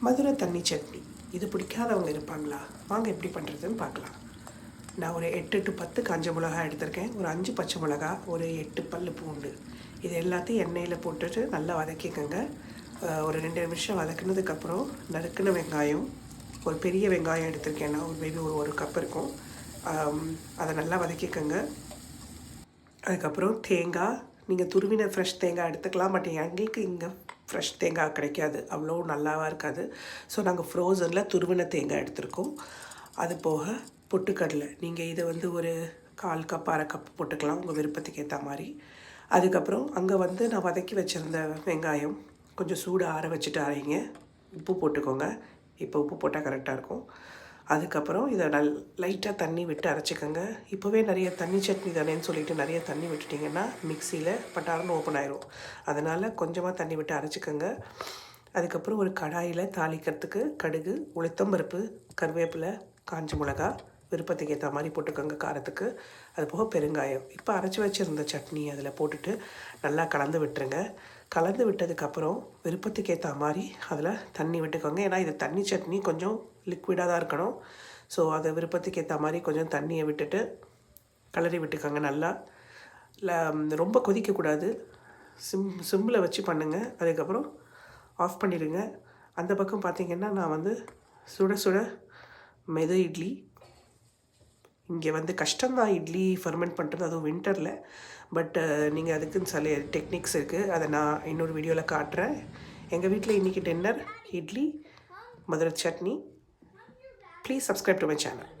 மதுரை தண்ணி சட்னி இது பிடிக்காதவங்க இருப்பாங்களா? வாங்க எப்படி பண்ணுறதுன்னு பார்க்கலாம். நான் ஒரு 8 to 10 காஞ்ச மிளகா எடுத்திருக்கேன். ஒரு 5 பச்சை மிளகா, ஒரு 8 பல் பூண்டு. இது எல்லாத்தையும் எண்ணெயில் போட்டுட்டு நல்லா வதக்கிக்கோங்க. ஒரு 2 நிமிஷம் வதக்குனதுக்கப்புறம் நறுக்கின வெங்காயம், ஒரு பெரிய வெங்காயம் எடுத்திருக்கேன் நான். மேபி ஒரு கப் இருக்கும். அதை நல்லா வதக்கிக்கோங்க. அதுக்கப்புறம் தேங்காய், நீங்கள் துருவின ஃப்ரெஷ் தேங்காய் எடுத்துக்கலாம். பட் எங்களுக்கு இங்கே ஃப்ரெஷ் தேங்காய் கிடைக்காது, அவ்வளோ நல்லாவாக இருக்காது. ஸோ நாங்கள் ஃப்ரோசனில் துருவின தேங்காய் எடுத்திருக்கோம். அது போக பொட்டுக்கடலை, நீங்கள் இதை ஒரு 1/4 கப் 1/2 கப் போட்டுக்கலாம், உங்கள் விருப்பத்துக்கு ஏற்ற மாதிரி. அதுக்கப்புறம் அங்கே நான் வதக்கி வச்சுருந்த வெங்காயம் கொஞ்சம் சூடு ஆற வச்சுட்டு அரைங்க. உப்பு போட்டுக்கோங்க. இப்போ உப்பு போட்டால் கரெக்டாக இருக்கும். அதுக்கப்புறம் இதை லைட்டாக தண்ணி விட்டு அரைச்சிக்கோங்க. இப்போவே நிறைய தண்ணி சட்னி தானேன்னு சொல்லிவிட்டு நிறைய தண்ணி விட்டுட்டிங்கன்னா மிக்சியில் பட்டாருன்னு ஓப்பன் ஆயிரும். அதனால் கொஞ்சமாக தண்ணி விட்டு அரைச்சிக்கோங்க. அதுக்கப்புறம் ஒரு கடாயில் தாளிக்கிறதுக்கு கடுகு, உளுத்தம்பருப்பு, கருவேப்பிலை, காஞ்ச மிளகா விருப்பத்துக்கு ஏற்ற மாதிரி போட்டுக்கோங்க காரத்துக்கு. அது போக பெருங்காயம். இப்போ அரைச்சி வச்சுருந்த சட்னி அதில் போட்டுட்டு நல்லா கலந்து விட்டுருங்க. கலந்து விட்டதுக்கப்புறம் விருப்பத்துக்கு ஏற்ற மாதிரி அதில் தண்ணி விட்டுக்கோங்க. ஏன்னா இது தண்ணி சட்னி கொஞ்சம் லிக்விடாக தான் இருக்கணும். ஸோ அதை விருப்பத்துக்கு ஏற்ற மாதிரி கொஞ்சம் தண்ணியை விட்டுட்டு கலரி விட்டுக்கோங்க. நல்லா ரொம்ப கொதிக்கக்கூடாது. சிம்மில் வச்சு பண்ணுங்கள். அதுக்கப்புறம் ஆஃப் பண்ணிடுங்க. அந்த பக்கம் பார்த்திங்கன்னா நான் சுட சுட மெது இட்லி, இங்கே கஷ்டம்தான் இட்லி ஃபர்மெண்ட் பண்ணுறது, அதுவும் வின்டரில். பட் நீங்கள் அதுக்குன்னு சில டெக்னிக்ஸ் இருக்குது. அதை நான் இன்னொரு வீடியோவில் காட்டுறேன். எங்கள் வீட்டில் இன்றைக்கி dinner idli, Madurai chutney. Please subscribe to my channel.